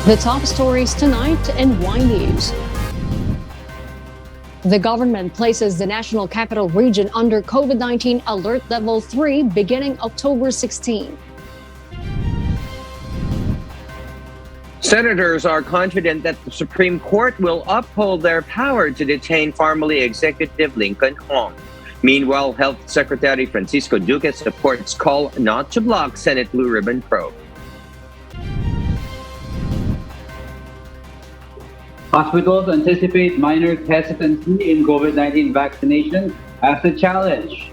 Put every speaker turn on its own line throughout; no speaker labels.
The top stories tonight in Y News. The government places the National Capital Region under COVID-19 Alert Level 3 beginning October 16.
Senators are confident that the Supreme Court will uphold their power to detain formerly Executive Linconn Ong. Meanwhile, Health Secretary Francisco Duque supports call not to block Senate Blue Ribbon probe.
Hospitals anticipate minor hesitancy in COVID-19 vaccination as a challenge.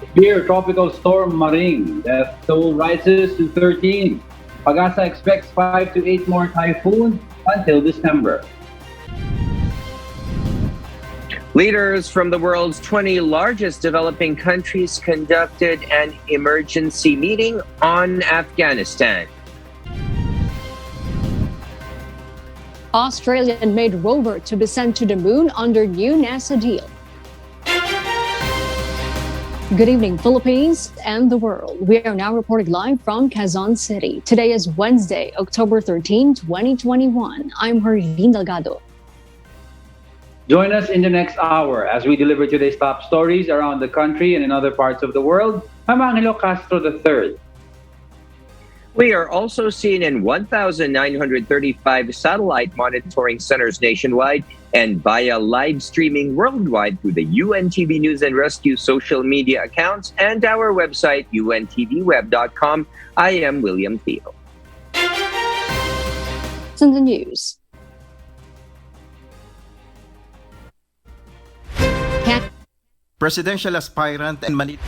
Severe tropical storm Maring, death toll rises to 13. Pag-asa expects 5 to 8 more typhoons until December.
Leaders from the world's 20 largest developing countries conducted an emergency meeting on Afghanistan.
Australian-made rover to be sent to the moon under new NASA deal. Good evening, Philippines and the world. We are now reporting live from Quezon City. Today is Wednesday, October 13, 2021. I'm Hervin Delgado.
Join us in the next hour as we deliver today's top stories around the country and in other parts of the world. I'm Angelo Castro III.
We are also seen in 1,935 satellite monitoring centers nationwide and via live streaming worldwide through the UNTV News and Rescue social media accounts and our website, untvweb.com. I am William Theo.
In the news.
Presidential aspirant and Manila.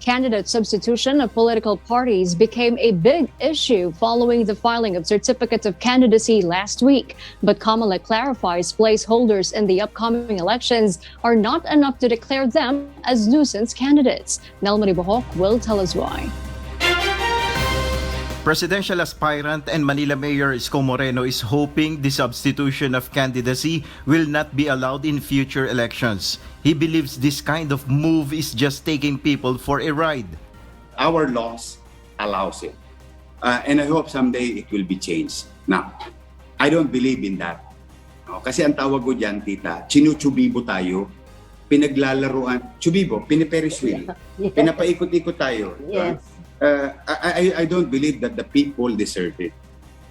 Candidate substitution of political parties became a big issue following the filing of certificates of candidacy last week. But Kamala clarifies placeholders in the upcoming elections are not enough to declare them as nuisance candidates. Nel Maribohok will tell us why.
Presidential aspirant and Manila Mayor Isko Moreno is hoping the substitution of candidacy will not be allowed in future elections. He believes this kind of move is just taking people for a ride.
Our laws allows it. And I hope someday it will be changed. Now, I don't believe in that. Kasi ang tawag ko dyan, tita, chinuchubibo tayo, pinaglalaruan, chubibo, piniperis wheel, pinapaikot-ikot tayo.
Yes.
I don't believe that the people deserve it.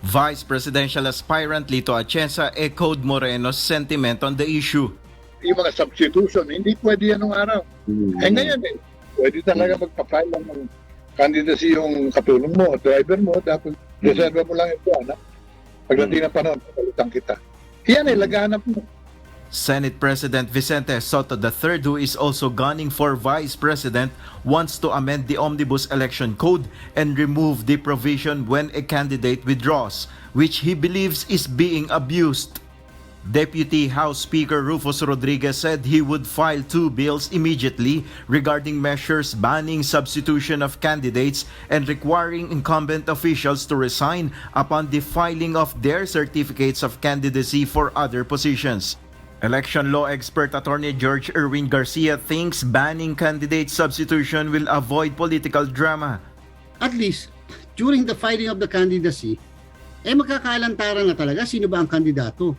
Vice Presidential aspirant Lito Atienza echoed Moreno's sentiment on the issue.
Yung mga substitution, hindi pwede yan nung araw. Eh ngayon pwede talaga magpa-file ng candidacy yung katulong mo, driver mo, dapat reserve mo lang ito, anak. Pagdating ng panahon, palitan kita. Yan laganap mo.
Senate President Vicente Sotto III, who is also gunning for Vice President, wants to amend the Omnibus Election Code and remove the provision when a candidate withdraws, which he believes is being abused. Deputy House Speaker Rufus Rodriguez said he would file 2 bills immediately regarding measures banning substitution of candidates and requiring incumbent officials to resign upon the filing of their certificates of candidacy for other positions. Election law expert attorney George Erwin Garcia thinks banning candidate substitution will avoid political drama.
At least, during the filing of the candidacy, magkakalantaran na talaga sino ba ang kandidato.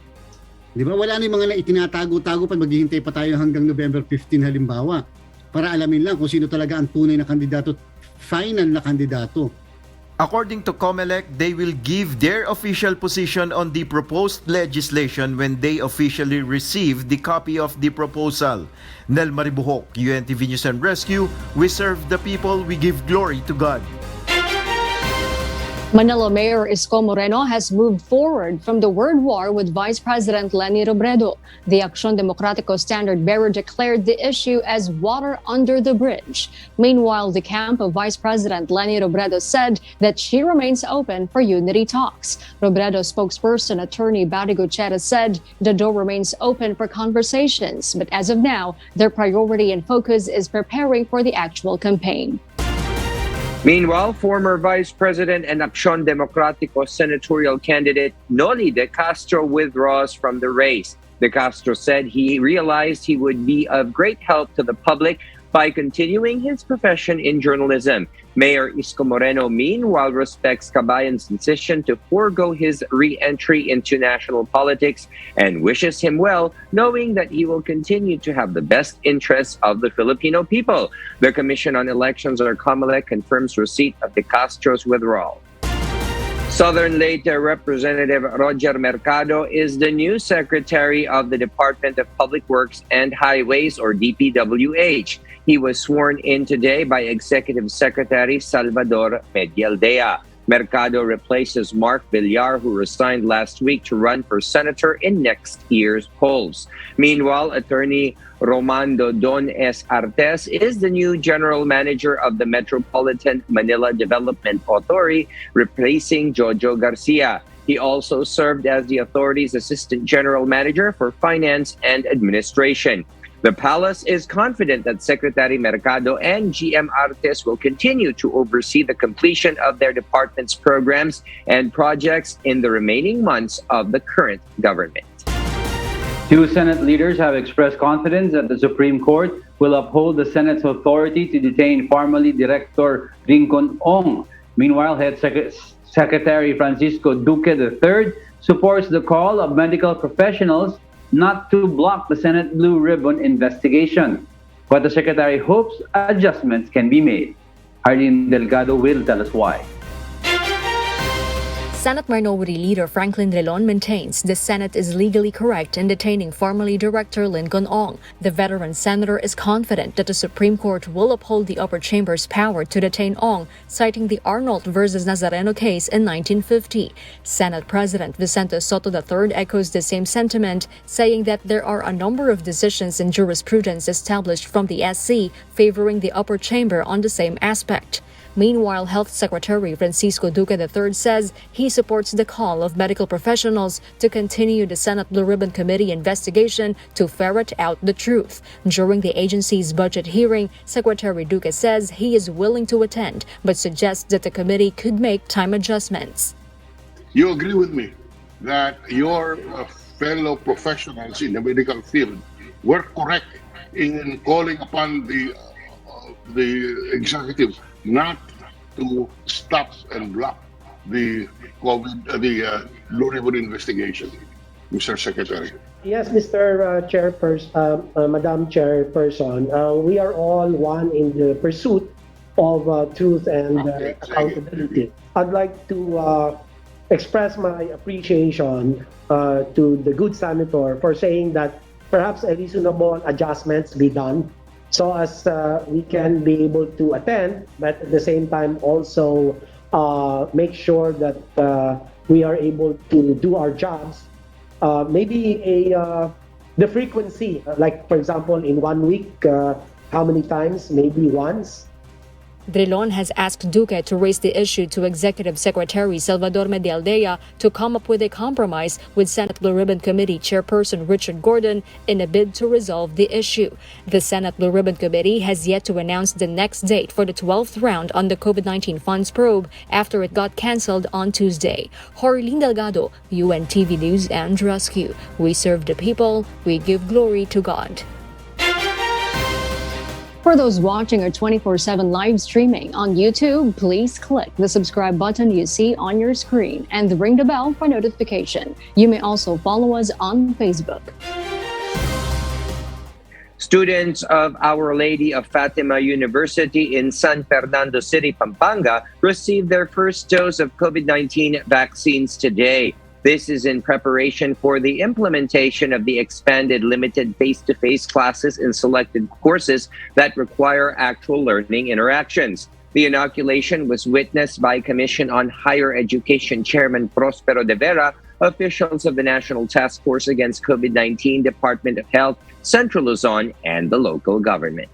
Di ba? Wala na yung mga itinatago-tago pa maghihintay pa tayo hanggang November 15 halimbawa para alamin lang kung sino talaga ang tunay na kandidato, final na kandidato.
According to COMELEC, they will give their official position on the proposed legislation when they officially receive the copy of the proposal. Nel Maribohok, UNTV News and Rescue, we serve the people, we give glory to God.
Manila Mayor Isko Moreno has moved forward from the word war with Vice President Leni Robredo. The Acción Democrático standard-bearer declared the issue as water under the bridge. Meanwhile, the camp of Vice President Leni Robredo said that she remains open for unity talks. Robredo spokesperson attorney Barry Gutierrez said the door remains open for conversations, but as of now, their priority and focus is preparing for the actual campaign.
Meanwhile, former Vice President and Acción Democrático senatorial candidate Noli De Castro withdraws from the race. De Castro said he realized he would be of great help to the public by continuing his profession in journalism. Mayor Isko Moreno, meanwhile, respects Cabayan's decision to forego his re-entry into national politics and wishes him well, knowing that he will continue to have the best interests of the Filipino people. The Commission on Elections, or COMELEC, confirms receipt of De Castro's withdrawal. Southern Leyte Representative Roger Mercado is the new Secretary of the Department of Public Works and Highways, or DPWH. He was sworn in today by Executive Secretary Salvador Medialdea. Mercado replaces Mark Villar, who resigned last week to run for senator in next year's polls. Meanwhile, attorney Romando Don S. Artes is the new general manager of the Metropolitan Manila Development Authority, replacing Jojo Garcia. He also served as the authority's assistant general manager for finance and administration. The palace is confident that Secretary Mercado and GM Artes will continue to oversee the completion of their department's programs and projects in the remaining months of the current government.
Two Senate leaders have expressed confidence that the Supreme Court will uphold the Senate's authority to detain formerly Director Linconn Ong. Meanwhile, Head Secretary Francisco Duque III supports the call of medical professionals not to block the Senate Blue Ribbon investigation. But the Secretary hopes adjustments can be made. Arlene Delgado will tell us why.
Senate Minority Leader Franklin Drilon maintains the Senate is legally correct in detaining formerly Director Linconn Ong. The veteran senator is confident that the Supreme Court will uphold the upper chamber's power to detain Ong, citing the Arnold versus Nazareno case in 1950. Senate President Vicente Soto III echoes the same sentiment, saying that there are a number of decisions in jurisprudence established from the SC favoring the upper chamber on the same aspect. Meanwhile, Health Secretary Francisco Duque III says he supports the call of medical professionals to continue the Senate Blue Ribbon Committee investigation to ferret out the truth. During the agency's budget hearing, Secretary Duque says he is willing to attend, but suggests that the committee could make time adjustments.
You agree with me that your fellow professionals in the medical field were correct in calling upon the executives not to stop and block the Blue Ribbon investigation, Mr. Secretary.
Yes, Mr. Chairperson, Madam Chairperson, we are all one in the pursuit of truth and accountability. I'd like to express my appreciation to the good senator for saying that perhaps a reasonable adjustments be done so as we can be able to attend, but at the same time also make sure that we are able to do our jobs. Maybe the frequency, like for example, in 1 week, how many times? Maybe once.
Drilon has asked Duque to raise the issue to Executive Secretary Salvador Medialdea to come up with a compromise with Senate Blue Ribbon Committee Chairperson Richard Gordon in a bid to resolve the issue. The Senate Blue Ribbon Committee has yet to announce the next date for the 12th round on the COVID-19 funds probe after it got cancelled on Tuesday. Arlene Delgado, UNTV News and Rescue. We serve the people, we give glory to God.
For those watching our 24/7 live streaming on YouTube, please click the subscribe button you see on your screen and ring the bell for notification. You may also follow us on Facebook.
Students of Our Lady of Fatima University in San Fernando City, Pampanga, received their first dose of COVID-19 vaccines today. This is in preparation for the implementation of the expanded limited face-to-face classes in selected courses that require actual learning interactions. The inoculation was witnessed by Commission on Higher Education Chairman Prospero de Vera, officials of the National Task Force Against COVID-19, Department of Health, Central Luzon, and the local government.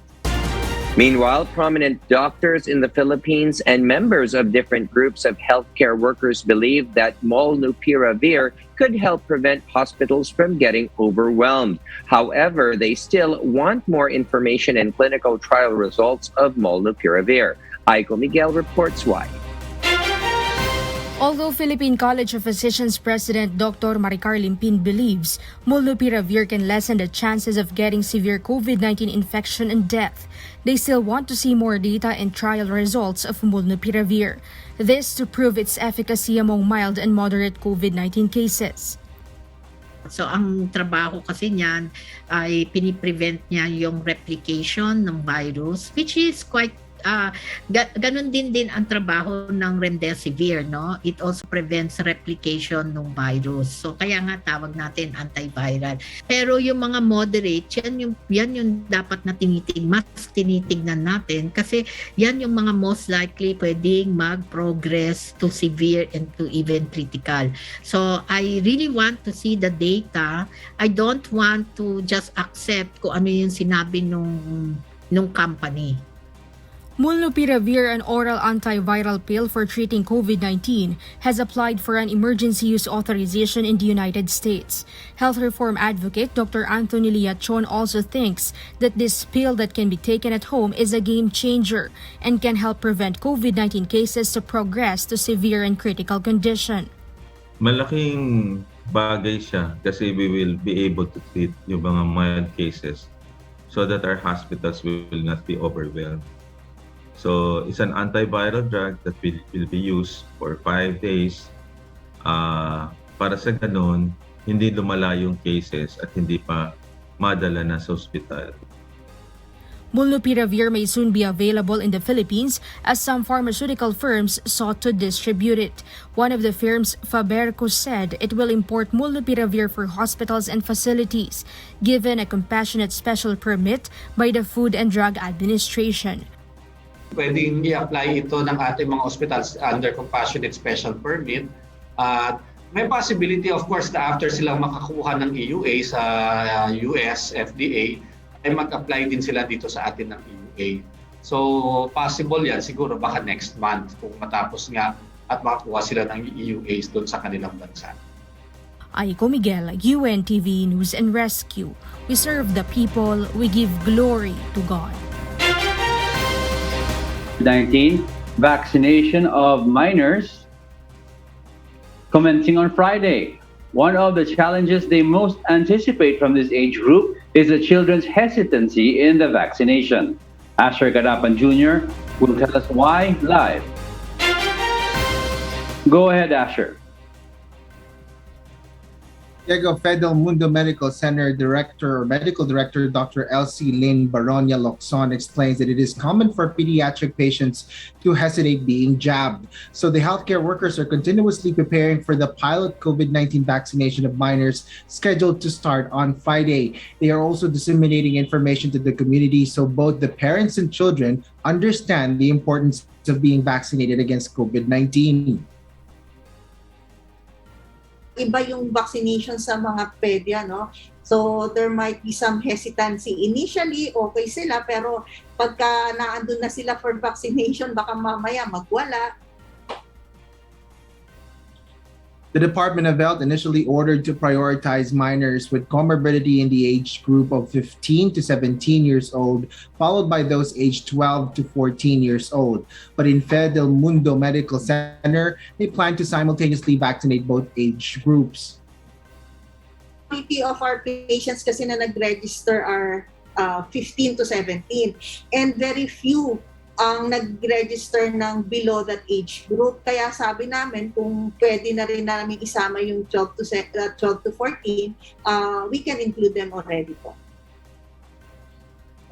Meanwhile, prominent doctors in the Philippines and members of different groups of healthcare workers believe that molnupiravir could help prevent hospitals from getting overwhelmed. However, they still want more information and clinical trial results of molnupiravir. Aiko Miguel reports why.
Although Philippine College of Physicians President Dr. Maricar Limpin believes molnupiravir can lessen the chances of getting severe COVID-19 infection and death, they still want to see more data and trial results of molnupiravir. This to prove its efficacy among mild and moderate COVID-19 cases.
So ang trabaho kasi niyan ay piniprevent niya yung replication ng virus, which is quite ganun din ang trabaho ng remdesivir, no? It also prevents replication ng virus. So kaya nga tawag natin antiviral. Pero yung mga moderate, yan yung dapat na mas tinitingnan natin kasi yan yung mga most likely pwedeng mag-progress to severe and to even critical. So I really want to see the data. I don't want to just accept kung ano yung sinabi nung company.
Molnupiravir, an oral antiviral pill for treating COVID-19, has applied for an emergency use authorization in the United States. Health reform advocate Dr. Anthony Liachon also thinks that this pill that can be taken at home is a game changer and can help prevent COVID-19 cases to progress to severe and critical condition.
Malaking bagay siya kasi we will be able to treat yung mga mild cases so that our hospitals will not be overwhelmed. So it's an antiviral drug that will be used for 5 days para sa ganun, hindi lumala yung cases at hindi pa madala na sa ospital.
Molnupiravir may soon be available in the Philippines as some pharmaceutical firms sought to distribute it. One of the firms, Faberco, said it will import molnupiravir for hospitals and facilities, given a compassionate special permit by the Food and Drug Administration.
Pwedeng i-apply ito ng ating mga hospitals under compassionate special permit. May possibility of course na after silang makakuha ng EUA sa US FDA, ay mag-apply din sila dito sa atin ng EUA. So possible yan siguro baka next month kung matapos nga at makakuha sila ng EUAs doon sa kanilang bansa.
Aiko Miguel, UNTV News and Rescue. We serve the people, we give glory to God.
19 vaccination of minors commencing on Friday. One of the challenges they most anticipate from this age group is the children's hesitancy in the vaccination. Asher Gadapan Jr. will tell us why live. Go ahead, Asher.
Diego Fedel Mundo Medical Center Medical Director Dr. Elsie Lynn Baronia Locson explains that it is common for pediatric patients to hesitate being jabbed. So the healthcare workers are continuously preparing for the pilot COVID-19 vaccination of minors scheduled to start on Friday. They are also disseminating information to the community so both the parents and children understand the importance of being vaccinated against COVID-19.
Iba yung vaccination sa mga pedya, no? So there might be some hesitancy. Initially, okay sila, pero pagka naandun na sila for vaccination, baka mamaya magwala.
The Department of Health initially ordered to prioritize minors with comorbidity in the age group of 15 to 17 years old, followed by those aged 12 to 14 years old. But in Fedel Mundo Medical Center, they plan to simultaneously vaccinate both age groups.
Majority of our patients kasi na nag-register are 15 to 17, and very few ang nag-register ng below that age group. Kaya sabi namin kung pwede na rin namin isama yung 12 to 14, we can include them already po.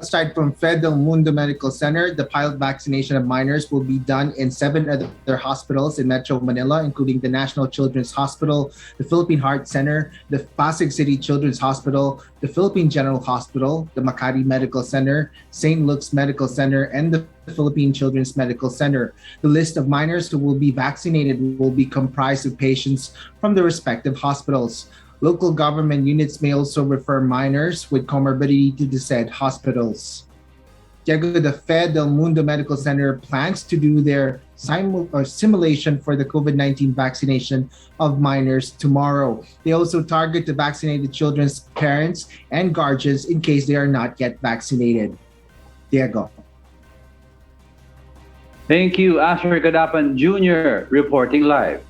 Aside from Fedel Mundo Medical Center, the pilot vaccination of minors will be done in 7 other hospitals in Metro Manila, including the National Children's Hospital, the Philippine Heart Center, the Pasig City Children's Hospital, the Philippine General Hospital, the Makati Medical Center, St. Luke's Medical Center, and the Philippine Children's Medical Center. The list of minors who will be vaccinated will be comprised of patients from the respective hospitals. Local government units may also refer minors with comorbidity to the said hospitals. Diego, the Fedel Mundo Medical Center plans to do their simulation for the COVID-19 vaccination of minors tomorrow. They also target to vaccinate the children's parents and guardians in case they are not yet vaccinated. Diego.
Thank you, Asher Kadapan Jr., reporting live.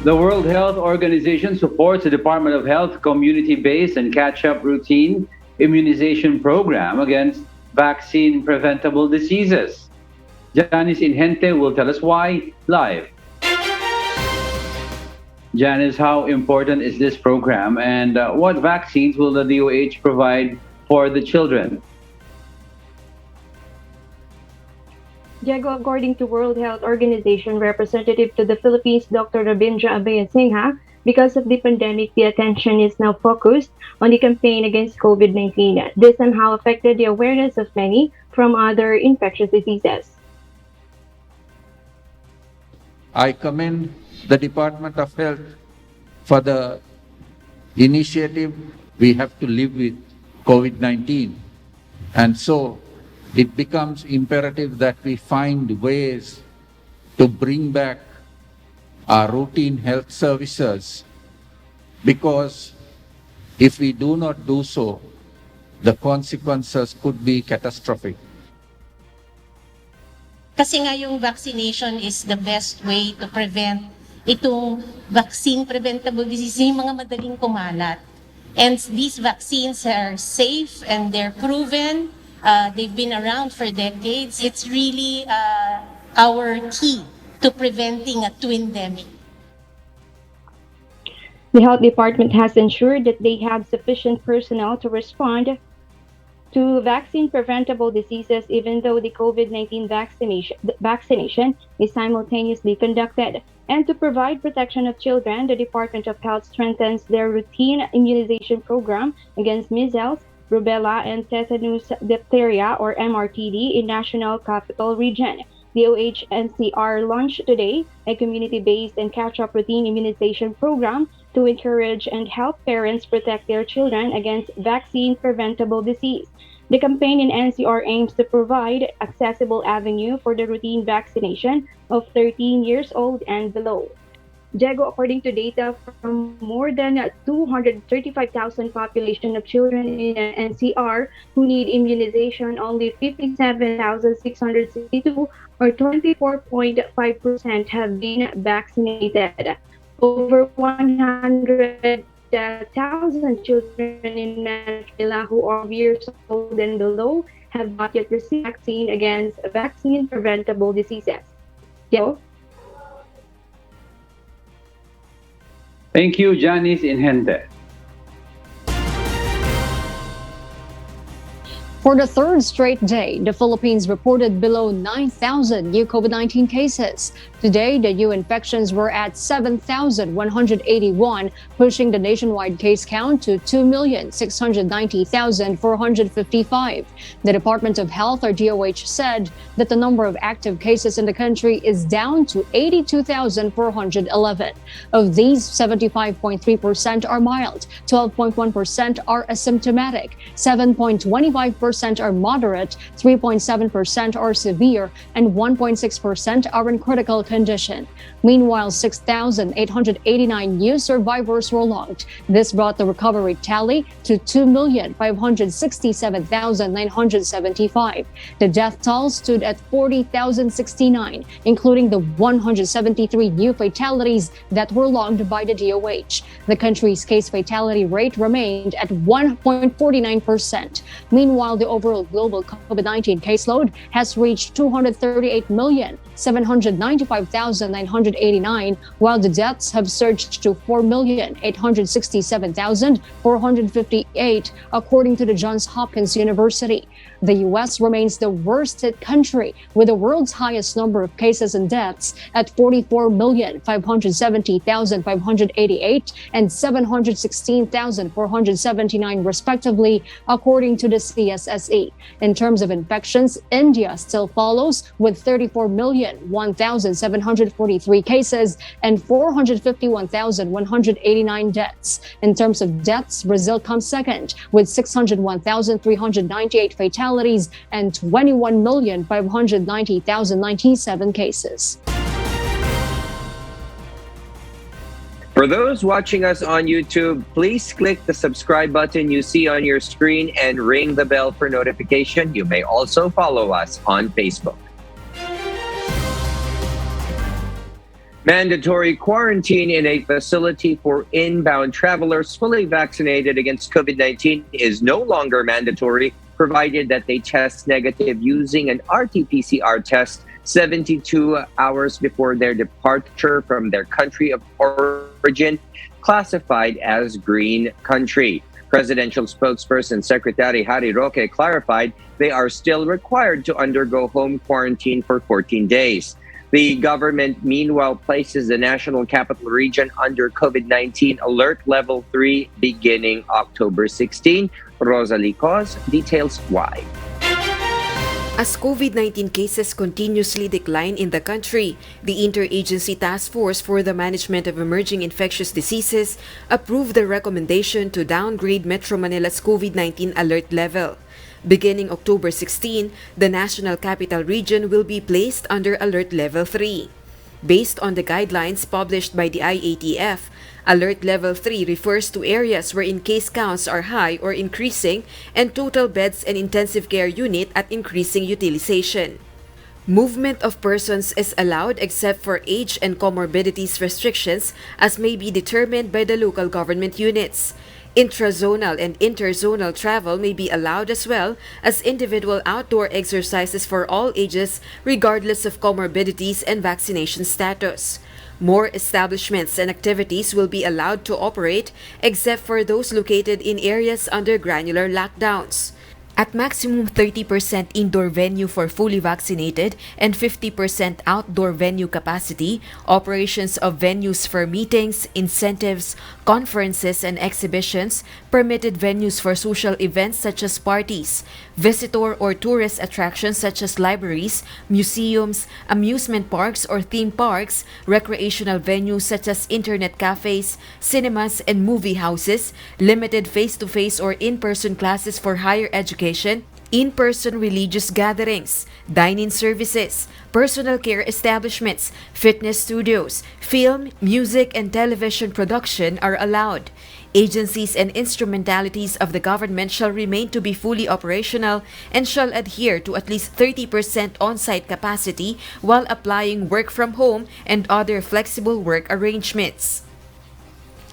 The World Health Organization supports the Department of Health community-based and catch-up routine immunization program against vaccine-preventable diseases. Janice Inhente will tell us why live. Janice, how important is this program, and what vaccines will the DOH provide for the children?
Diego, according to World Health Organization representative to the Philippines, Dr. Rabindra Abayasinghe, because of the pandemic, the attention is now focused on the campaign against COVID-19. This somehow affected the awareness of many from other infectious diseases.
I commend the Department of Health for the initiative. We have to live with COVID-19. And so it becomes imperative that we find ways to bring back our routine health services, because if we do not do so, the consequences could be catastrophic.
Kasi nga yung vaccination is the best way to prevent itong vaccine preventable disease, yung mga madaling kumalat. And these vaccines are safe and they're proven. They've been around for decades. It's really our key to preventing a twindemic.
The health department has ensured that they have sufficient personnel to respond to vaccine-preventable diseases, even though the COVID-19 vaccination is simultaneously conducted. And to provide protection of children, the Department of Health strengthens their routine immunization program against measles, rubella, and tetanus diphtheria, or MRTD, in National Capital Region. DOH NCR launched today a community-based and catch-up routine immunization program to encourage and help parents protect their children against vaccine-preventable disease. The campaign in NCR aims to provide accessible avenue for the routine vaccination of 13 years old and below. Diego, according to data from more than 235,000 population of children in NCR who need immunization, only 57,662 or 24.5% have been vaccinated. Over 100,000 children in Manila who are years old and below have not yet received vaccine against vaccine-preventable diseases. Diego?
Thank you, Janice Inhente.
For the third straight day, the Philippines reported below 9,000 new COVID-19 cases. Today, the new infections were at 7,181, pushing the nationwide case count to 2,690,455. The Department of Health, or DOH, said that the number of active cases in the country is down to 82,411. Of these, 75.3% are mild, 12.1% are asymptomatic, 7.25% are moderate, 3.7% are severe, and 1.6% are in critical condition. Meanwhile, 6,889 new survivors were logged. This brought the recovery tally to 2,567,975. The death toll stood at 40,069, including the 173 new fatalities that were logged by the DOH. The country's case fatality rate remained at 1.49%. Meanwhile, the overall global COVID-19 caseload has reached 238,795,989, while the deaths have surged to 4,867,458, according to the Johns Hopkins University. The U.S. remains the worst-hit country with the world's highest number of cases and deaths at 44,570,588 and 716,479 respectively, according to the CSSE. In terms of infections, India still follows with 34,001,743 cases and 451,189 deaths. In terms of deaths, Brazil comes second with 601,398 fatalities and 21,590,097 cases.
For those watching us on YouTube, please click the subscribe button you see on your screen and ring the bell for notification. You may also follow us on Facebook. Mandatory quarantine in a facility for inbound travelers fully vaccinated against COVID-19 is no longer mandatory, provided that they test negative using an RT-PCR test 72 hours before their departure from their country of origin, classified as green country. Presidential spokesperson Secretary Harry Roque clarified they are still required to undergo home quarantine for 14 days. The government, meanwhile, places the National Capital Region under COVID-19 Alert Level 3 beginning October 16. Rosalie Cos details why.
As COVID-19 cases continuously decline in the country, the Interagency Task Force for the Management of Emerging Infectious Diseases approved the recommendation to downgrade Metro Manila's COVID-19 alert level. Beginning October 16, the National Capital Region will be placed under Alert Level 3. Based on the guidelines published by the IATF, Alert Level 3 refers to areas wherein case counts are high or increasing and total beds and intensive care unit at increasing utilization. Movement of persons is allowed except for age and comorbidities restrictions as may be determined by the local government units. Intrazonal and interzonal travel may be allowed as well as individual outdoor exercises for all ages regardless of comorbidities and vaccination status. More establishments and activities will be allowed to operate except for those located in areas under granular lockdowns. At maximum 30% indoor venue for fully vaccinated and 50% outdoor venue capacity, operations of venues for meetings, incentives, conferences, and exhibitions, permitted venues for social events such as parties, visitor or tourist attractions such as libraries, museums, amusement parks or theme parks, recreational venues such as internet cafes, cinemas, and movie houses, limited face-to-face or in-person classes for higher education, in-person religious gatherings, dine-in services, personal care establishments, fitness studios, film, music, and television production are allowed. Agencies and instrumentalities of the government shall remain to be fully operational and shall adhere to at least 30% on-site capacity while applying work from home and other flexible work arrangements.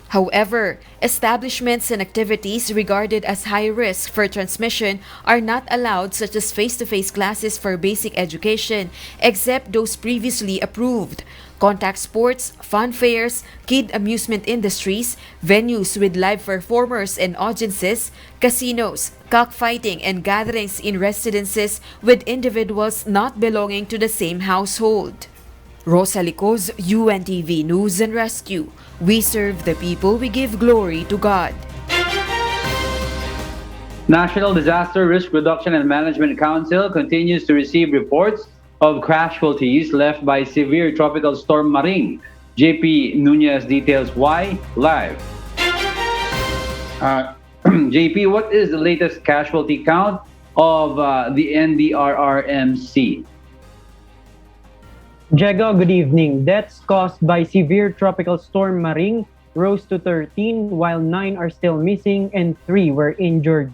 However, establishments and activities regarded as high risk for transmission are not allowed, such as face-to-face classes for basic education, except those previously approved. Contact sports, fun fairs, kid amusement industries, venues with live performers and audiences, casinos, cockfighting, and gatherings in residences with individuals not belonging to the same household. Rosalie Cos, UNTV News and Rescue. We serve the people, we give glory to God.
National Disaster Risk Reduction and Management Council continues to receive reports of casualties left by severe tropical storm Maring. JP Nunez details why live. JP, what is the latest casualty count of the NDRRMC?
Jego, good evening. Deaths caused by severe tropical storm Maring rose to 13, while 9 are still missing and 3 were injured.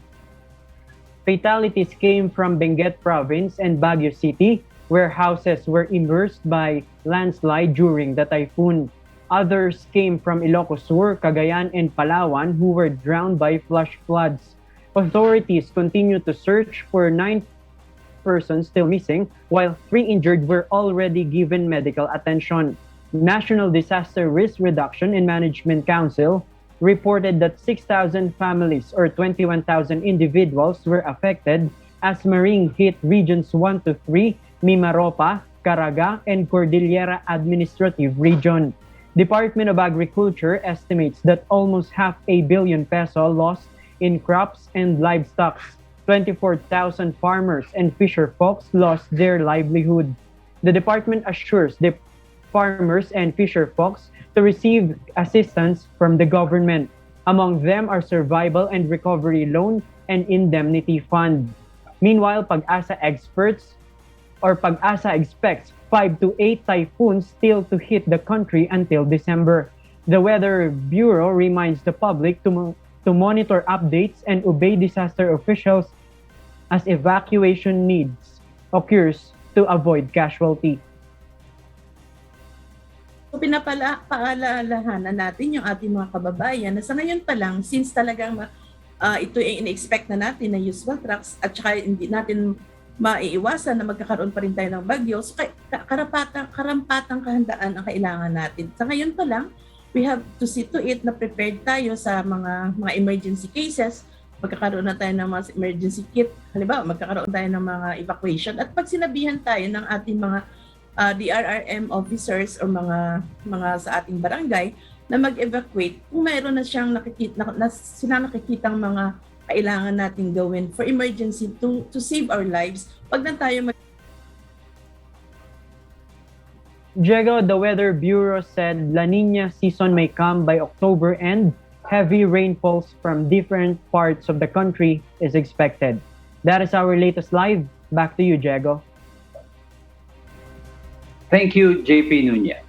Fatalities came from Benguet Province and Baguio City, where houses were immersed by landslide during the typhoon. Others came from Ilocos Sur, Cagayan, and Palawan, who were drowned by flash floods. Authorities continue to search for 9 persons still missing, while 3 injured were already given medical attention. National Disaster Risk Reduction and Management Council reported that 6,000 families or 21,000 individuals were affected as Maring hit regions 1 to 3, Mimaropa, Caraga, and Cordillera Administrative Region. Department of Agriculture estimates that almost ₱500 million lost in crops and livestock. 24,000 farmers and fisher folks lost their livelihood. The department assures the farmers and fisher folks to receive assistance from the government. Among them are survival and recovery loan and indemnity fund. Meanwhile, Pag-asa expects 5 to 8 typhoons still to hit the country until December. The Weather Bureau reminds the public to monitor updates and obey disaster officials as evacuation needs occurs to avoid casualty.
So pinapaalalahanan natin yung ating mga kababayan na sa ngayon pa lang, since talagang ito ay in-expect na natin na usual trucks at saka hindi natin maiiwasan na magkakaroon pa rin tayo ng bagyo, so karampatang kahandaan ang kailangan natin. Sa ngayon pa lang, we have to see to it na prepared tayo sa mga emergency cases. Magkakaroon na tayo ng mga emergency kit. Halimbawa, magkakaroon tayo ng mga evacuation. At pag sinabihan tayo ng ating mga DRRM officers o mga sa ating barangay na mag-evacuate, kung mayroon na siyang nakikitang mga kailangan natin gawin for emergency to save our lives, wag na tayo
Diego, the Weather Bureau said La Nina season may come by October and heavy rainfalls from different parts of the country is expected. That is our latest live. Back to you, Diego.
Thank you, JP Nunez.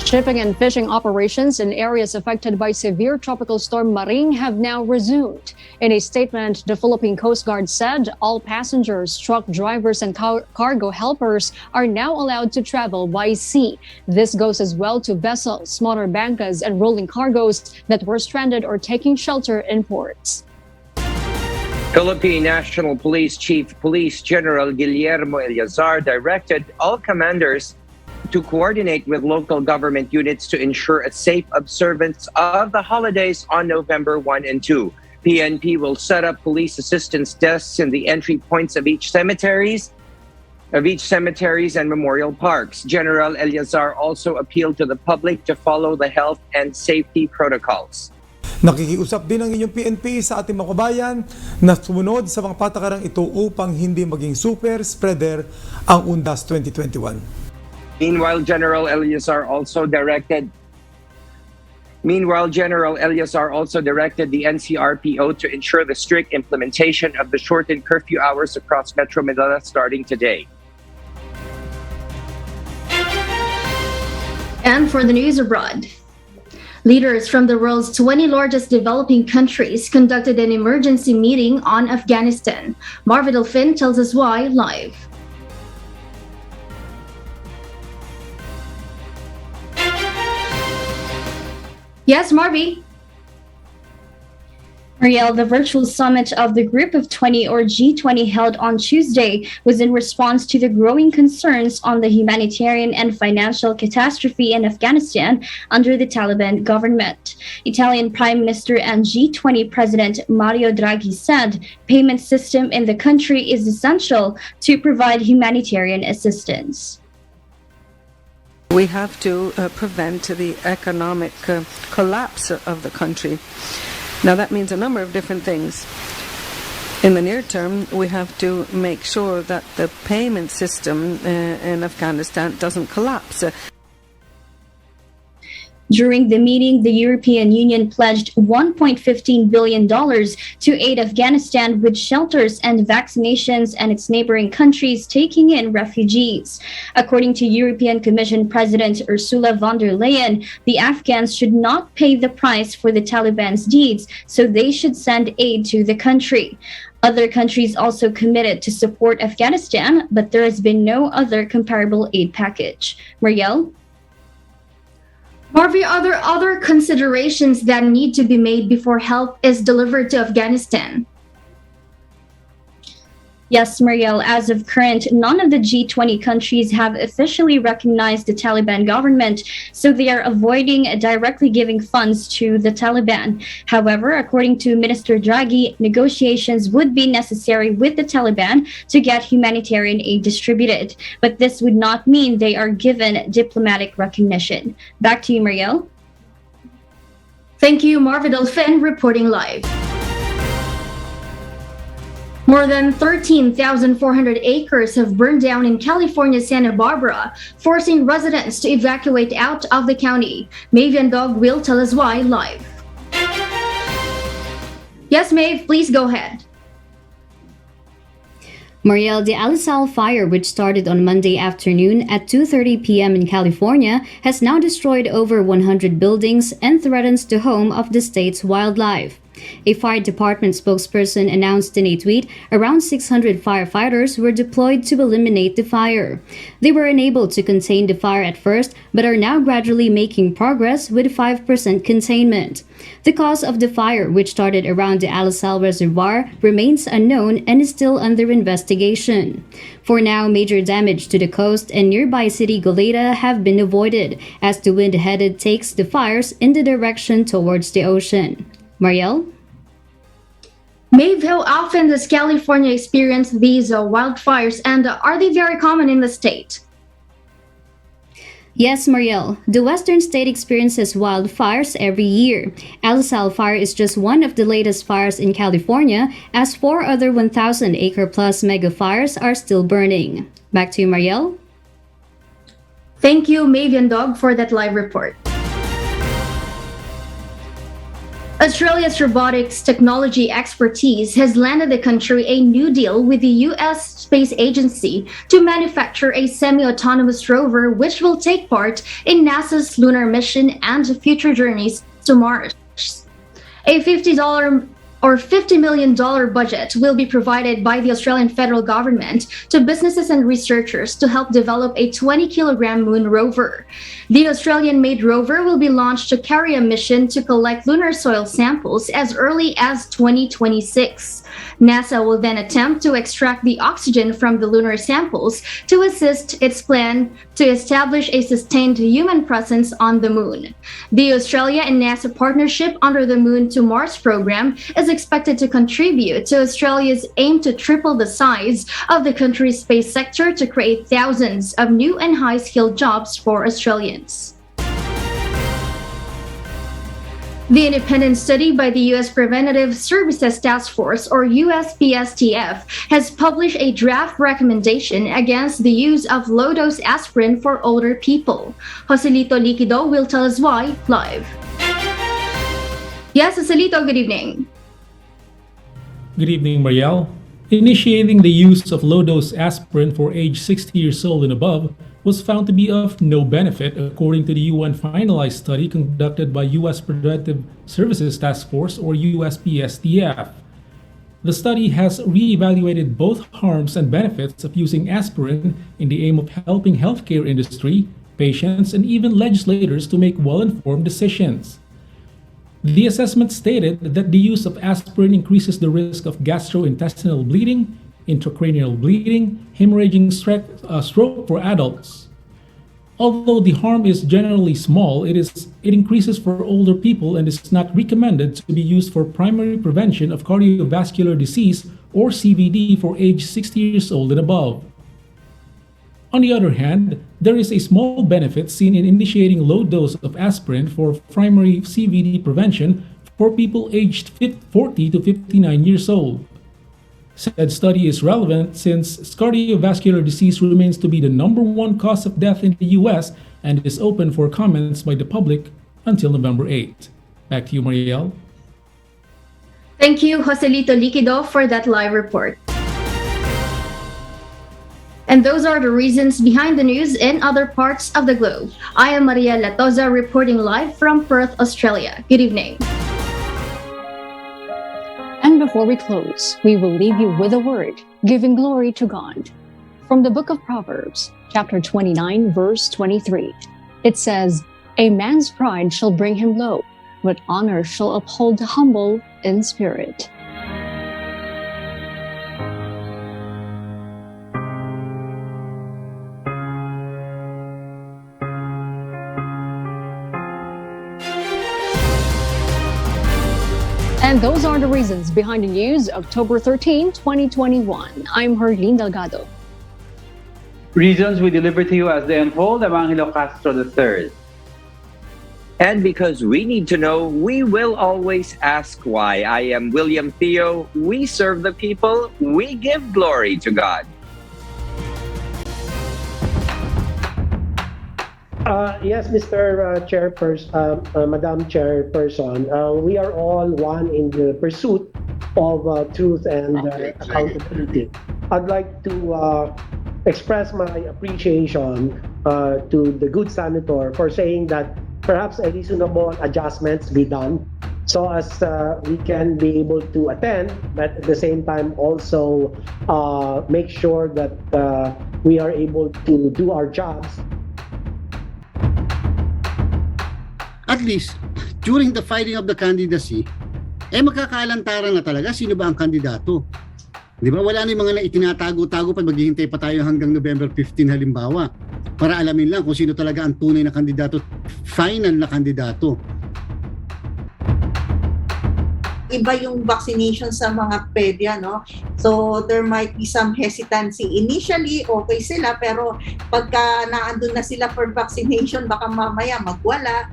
Shipping and fishing operations in areas affected by severe tropical storm Maring have now resumed. In a statement, the Philippine Coast Guard said all passengers, truck drivers, and cargo helpers are now allowed to travel by sea. This goes as well to vessels, motor bancas, and rolling cargoes that were stranded or taking shelter in ports.
Philippine National Police Chief Police General Guillermo Eleazar directed all commanders to coordinate with local government units to ensure a safe observance of the holidays on November 1 and 2. PNP will set up police assistance desks in the entry points of each cemeteries and memorial parks. General Eleazar also appealed to the public to follow the health and safety protocols.
Nakikiusap din ang inyong PNP sa ating mga kabayan na sumunod sa mga patakaran ito upang hindi maging super spreader ang Undas 2021.
Meanwhile, General Eleazar also directed the NCRPO to ensure the strict implementation of the shortened curfew hours across Metro Manila starting today.
And for the news abroad, leaders from the world's 20 largest developing countries conducted an emergency meeting on Afghanistan. Marvin Delfin tells us why live. Yes, Marvy. Marielle, the virtual summit of the Group of 20 or G20 held on Tuesday was in response to the growing concerns on the humanitarian and financial catastrophe in Afghanistan under the Taliban government. Italian Prime Minister and G20 President Mario Draghi said payment system in the country is essential to provide humanitarian assistance.
We have to prevent the economic collapse of the country. Now that means a number of different things. In the near term, we have to make sure that the payment system in Afghanistan doesn't collapse.
During the meeting, the European Union pledged $1.15 billion to aid Afghanistan with shelters and vaccinations and its neighboring countries taking in refugees. According to European Commission President Ursula von der Leyen, the Afghans should not pay the price for the Taliban's deeds, so they should send aid to the country. Other countries also committed to support Afghanistan, but there has been no other comparable aid package. Marielle? Marvy, are there other considerations that need to be made before help is delivered to Afghanistan? Yes, Marielle, as of current, none of the G20 countries have officially recognized the Taliban government, so they are avoiding directly giving funds to the Taliban. However, according to Minister Draghi, negotiations would be necessary with the Taliban to get humanitarian aid distributed, but this would not mean they are given diplomatic recognition. Back to you, Marielle. Thank you, Marvin Delfin, reporting live. More than 13,400 acres have burned down in California's Santa Barbara, forcing residents to evacuate out of the county. Maeve Dog will tell us why live. Yes, Maeve, please go ahead. Mariel, the Alisal fire, which started on Monday afternoon at 2:30 p.m. in California, has now destroyed over 100 buildings and threatens the home of the state's wildlife. A fire department spokesperson announced in a tweet around 600 firefighters were deployed to eliminate the fire. They were unable to contain the fire at first, but are now gradually making progress with 5% containment. The cause of the fire, which started around the Alisal Reservoir, remains unknown and is still under investigation. For now, major damage to the coast and nearby city Leyte have been avoided as the wind headed takes the fires in the direction towards the ocean. Mariel? Maeve, how often does California experience these wildfires, and are they very common in the state? Yes, Mariel. The western state experiences wildfires every year. Alisal Fire is just one of the latest fires in California, as 4 other 1,000-acre-plus mega fires are still burning. Back to you, Mariel. Thank you, Maeve and Dog, for that live report. Australia's robotics technology expertise has landed the country a new deal with the U.S. Space Agency to manufacture a semi-autonomous rover which will take part in NASA's lunar mission and future journeys to Mars. A $50 million budget will be provided by the Australian federal government to businesses and researchers to help develop a 20-kilogram moon rover. The Australian-made rover will be launched to carry a mission to collect lunar soil samples as early as 2026. NASA will then attempt to extract the oxygen from the lunar samples to assist its plan to establish a sustained human presence on the moon. The Australia and NASA partnership under the Moon to Mars program is expected to contribute to Australia's aim to triple the size of the country's space sector to create thousands of new and high-skilled jobs for Australians. The independent study by the U.S. Preventive Services Task Force, or USPSTF, has published a draft recommendation against the use of low-dose aspirin for older people. Joselito Liquido will tell us why live. Yes, Joselito, good evening.
Good evening, Mariel. Initiating the use of low-dose aspirin for age 60 years old and above was found to be of no benefit according to the UN finalized study conducted by U.S. Preventive Services Task Force, or USPSTF. The study has re-evaluated both harms and benefits of using aspirin in the aim of helping healthcare industry, patients, and even legislators to make well-informed decisions. The assessment stated that the use of aspirin increases the risk of gastrointestinal bleeding, intracranial bleeding, hemorrhaging stroke for adults. Although the harm is generally small, it increases for older people and is not recommended to be used for primary prevention of cardiovascular disease or CVD for age 60 years old and above. On the other hand, there is a small benefit seen in initiating low dose of aspirin for primary CVD prevention for people aged 40 to 59 years old. Said study is relevant since cardiovascular disease remains to be the #1 cause of death in the U.S. and is open for comments by the public until November 8. Back to you, Mariel.
Thank you, Joselito Liquido, for that live report. And those are the reasons behind the news in other parts of the globe. I am Maria Latoza reporting live from Perth, Australia. Good evening.
And before we close, we will leave you with a word, giving glory to God. From the book of Proverbs, chapter 29, verse 23. It says, "A man's pride shall bring him low, but honor shall uphold the humble in spirit." And those are the reasons behind the news, October 13, 2021. I'm Herlene Delgado.
Reasons we deliver to you as they unfold, Evangelo Castro III.
And because we need to know, we will always ask why. I am William Theo. We serve the people. We give glory to God.
Yes, Mr. Chairperson, Madam Chairperson, we are all one in the pursuit of truth and accountability. I'd like to express my appreciation to the good senator for saying that perhaps a reasonable adjustments be done so as we can be able to attend, but at the same time also make sure that we are able to do our jobs.
At least, during the filing of the candidacy, magkakalantaran na talaga sino ba ang kandidato. Di ba? Wala na yung mga itinatago-tago pa, maghihintay pa tayo hanggang November 15 halimbawa para alamin lang kung sino talaga ang tunay na kandidato, final na kandidato.
Iba yung vaccination sa mga pedya, no? So there might be some hesitancy. Initially, okay sila, pero pagka naandun na sila for vaccination, baka mamaya magwala.